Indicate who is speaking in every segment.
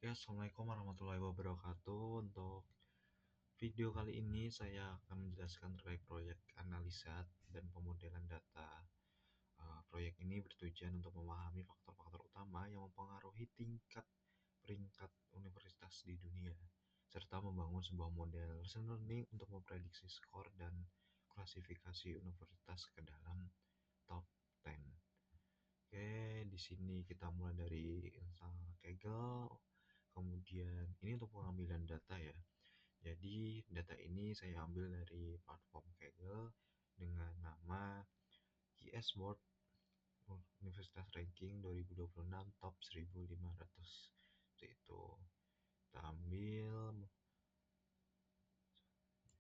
Speaker 1: Ya, Assalamualaikum warahmatullahi wabarakatuh. Untuk video kali ini saya akan menjelaskan terkait proyek analisa dan pemodelan data. Proyek ini bertujuan untuk memahami faktor-faktor utama yang mempengaruhi tingkat peringkat universitas di dunia, serta membangun sebuah model machine learning untuk memprediksi skor dan klasifikasi universitas ke dalam top 10. Oke, di sini kita mulai dari install Kaggle. Kemudian ini untuk pengambilan data ya. Jadi data ini saya ambil dari platform Kaggle dengan nama QS World Universitas Ranking 2026 Top 1500. Itu kita ambil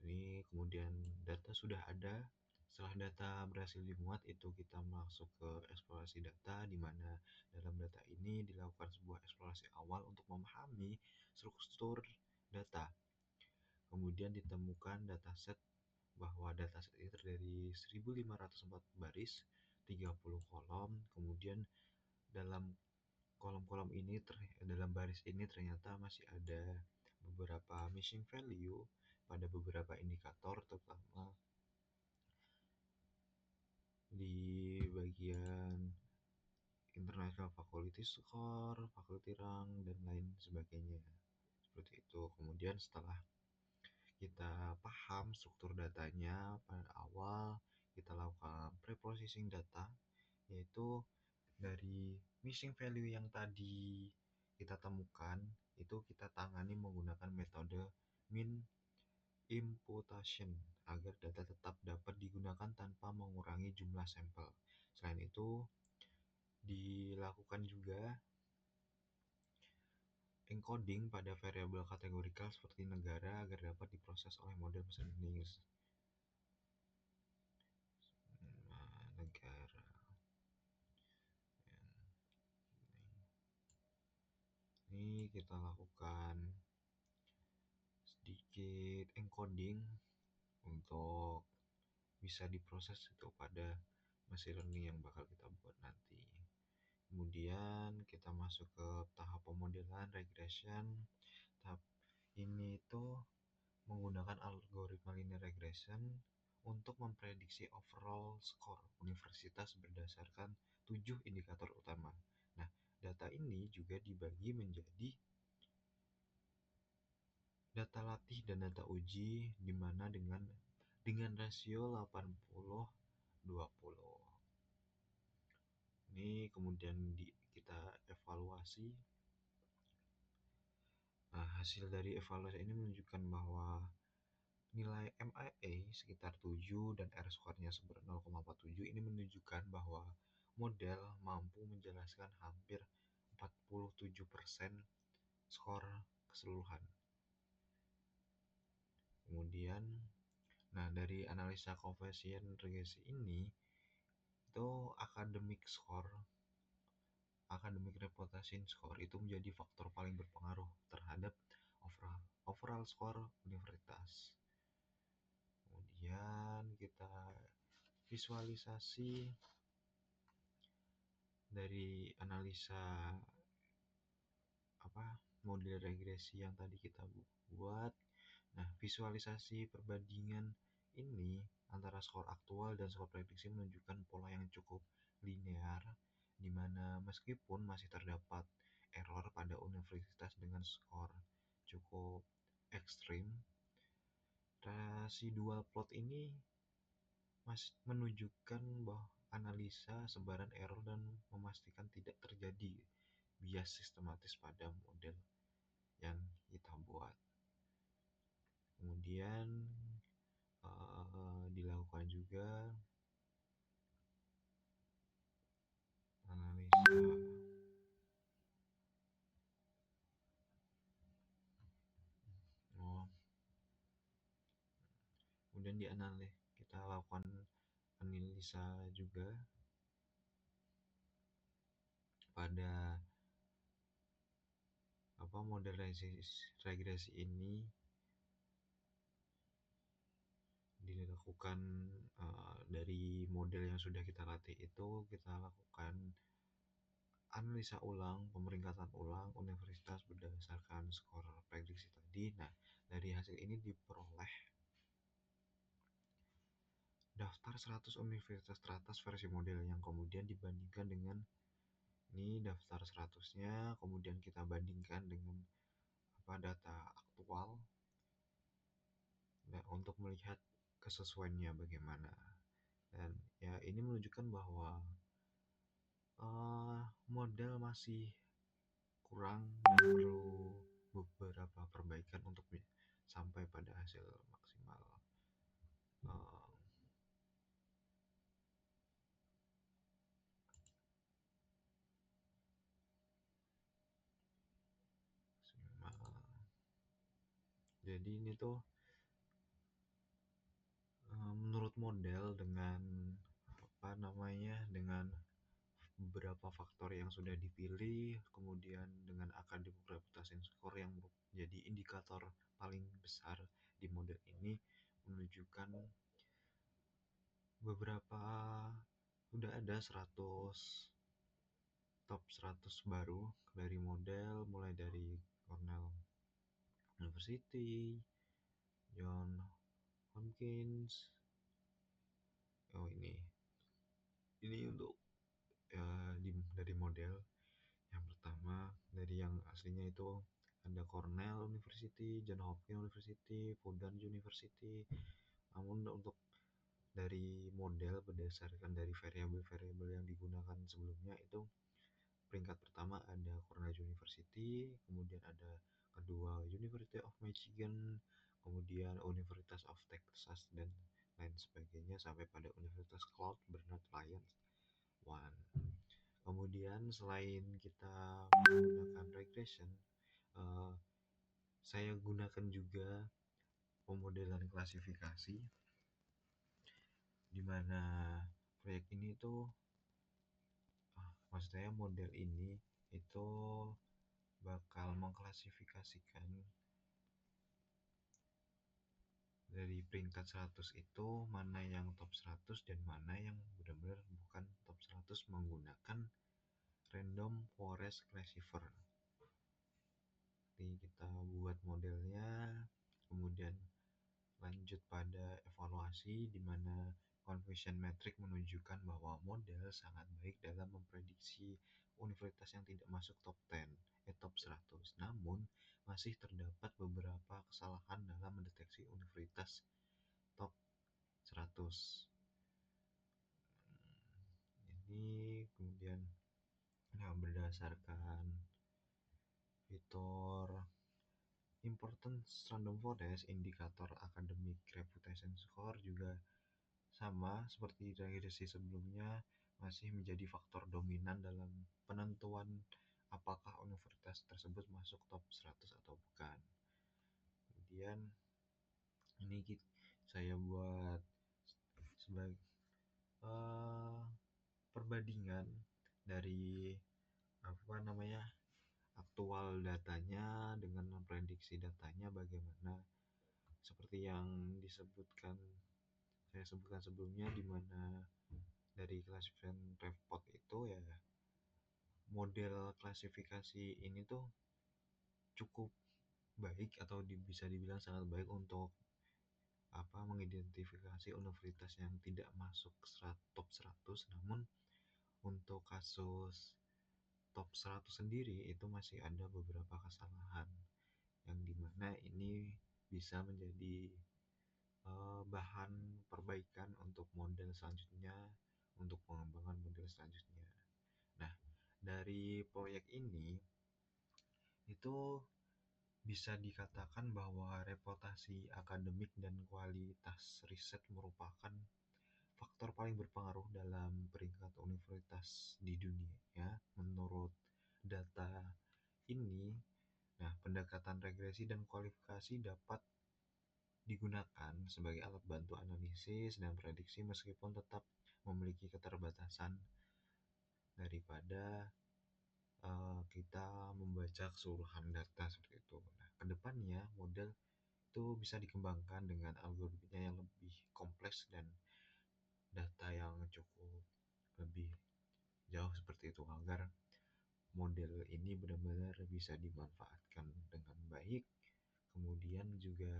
Speaker 1: ini, kemudian data sudah ada. Setelah data berhasil dimuat, itu kita masuk ke eksplorasi data, di mana dalam data ini dilakukan sebuah eksplorasi awal untuk memahami struktur data. Kemudian ditemukan dataset, bahwa dataset ini terdiri 1504 baris, 30 kolom. Kemudian dalam kolom-kolom ini, dalam baris ini ternyata masih ada beberapa missing value pada beberapa indikator, terutama di bagian International Faculty Score, Faculty Rank, dan lain sebagainya. Seperti itu. Kemudian setelah kita paham struktur datanya pada awal, kita lakukan pre-processing data, yaitu dari missing value yang tadi kita temukan, itu kita tangani menggunakan metode min imputation agar data tetap dapat digunakan tanpa mengurangi jumlah sampel. Selain itu, dilakukan juga encoding pada variabel kategorikal seperti negara agar dapat diproses oleh model machine learning. Negara. Ini kita lakukan sedikit encoding untuk bisa diproses itu pada machine learning yang bakal kita buat nanti. Kemudian kita masuk ke tahap pemodelan regression. Tahap ini itu menggunakan algoritma linear regression untuk memprediksi overall score universitas berdasarkan 7 indikator utama. Nah, data ini juga dibagi menjadi data latih dan data uji, di mana dengan rasio 80-20. Ini kemudian kita evaluasi. Nah, hasil dari evaluasi ini menunjukkan bahwa nilai MIA sekitar 7 dan R-score-nya 0,47. Ini menunjukkan bahwa model mampu menjelaskan hampir 47% skor keseluruhan. Kemudian, dari analisa koefisien regresi ini, itu academic reputation score itu menjadi faktor paling berpengaruh terhadap overall score universitas. Kemudian kita visualisasi dari analisa model regresi yang tadi kita buat. Nah, visualisasi perbandingan ini antara skor aktual dan skor prediksi menunjukkan pola yang cukup linear, di mana meskipun masih terdapat error pada universitas dengan skor cukup ekstrim, residual plot ini masih menunjukkan bahwa analisa sebaran error dan memastikan tidak terjadi bias sistematis pada model yang kita buat. Kemudian dilakukan juga analisa kemudian kita lakukan analisa juga pada model regresi ini dilakukan dari model yang sudah kita latih itu, kita lakukan analisa ulang, pemeringkatan ulang universitas berdasarkan skor prediksi tadi. Nah, dari hasil ini diperoleh daftar 100 universitas teratas versi model yang kemudian dibandingkan dengan ini daftar 100-nya, kemudian kita bandingkan dengan apa data aktual. Nah, untuk melihat kesesuaiannya bagaimana. Dan ya ini menunjukkan bahwa model masih kurang dan perlu beberapa perbaikan untuk sampai pada hasil maksimal. Uh, maksimal. Jadi ini tuh menurut model dengan apa namanya dengan beberapa faktor yang sudah dipilih, kemudian dengan academic reputation score yang menjadi indikator paling besar di model ini menunjukkan beberapa udah ada 100 top 100 baru dari model mulai dari Cornell University, John Hopkins. Oh ini untuk dari model yang pertama dari yang aslinya itu ada Cornell University, John Hopkins University, Fudan University. Namun untuk dari model berdasarkan dari variabel-variabel yang digunakan sebelumnya itu peringkat pertama ada Cornell University, kemudian ada kedua University of Michigan, kemudian University of Texas dan lain sebagainya sampai pada Universitas Cloud Bernard Lyons One. Kemudian selain kita menggunakan regression, uh, saya gunakan juga pemodelan klasifikasi, di mana proyek ini tuh, maksud saya model ini itu bakal mengklasifikasikan dari peringkat 100 itu mana yang top 100 dan mana yang benar-benar bukan top 100 menggunakan random forest classifier. Jadi kita buat modelnya, kemudian lanjut pada evaluasi di mana confusion metric menunjukkan bahwa model sangat baik dalam memprediksi universitas yang tidak masuk top 10, top 100. Namun masih terdapat beberapa kesalahan dalam mendeteksi universitas top 100. Ini kemudian berdasarkan fitur importance random forest, indikator academic reputation score juga sama seperti regresi sebelumnya masih menjadi faktor dominan dalam penentuan apakah universitas tersebut masuk top 100 atau bukan. Kemudian ini saya buat sebagai perbandingan dari apa namanya aktual datanya dengan memprediksi datanya bagaimana, seperti yang saya sebutkan sebelumnya, di mana dari klasifikasi report itu ya model klasifikasi ini tuh cukup baik atau bisa dibilang sangat baik untuk mengidentifikasi universitas yang tidak masuk top 100. Namun untuk kasus top 100 sendiri itu masih ada beberapa kesalahan yang dimana ini bisa menjadi bahan perbaikan untuk model selanjutnya, untuk pengembangan model selanjutnya. Nah, dari proyek ini itu bisa dikatakan bahwa reputasi akademik dan kualitas riset merupakan faktor paling berpengaruh dalam peringkat universitas di dunia ya. Menurut data ini, nah pendekatan regresi dan kualifikasi dapat digunakan sebagai alat bantu analisis dan prediksi meskipun tetap memiliki keterbatasan daripada kita membaca keseluruhan data seperti itu. Nah, kedepannya model itu bisa dikembangkan dengan algoritma yang lebih kompleks dan data yang cukup lebih jauh seperti itu agar model ini benar-benar bisa dimanfaatkan dengan baik, kemudian juga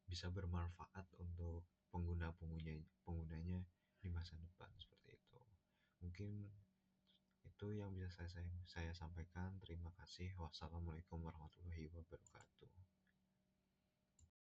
Speaker 1: bisa bermanfaat untuk penggunanya di masa depan seperti itu. Mungkin itu yang bisa saya sampaikan. Terima kasih. Wassalamualaikum warahmatullahi wabarakatuh.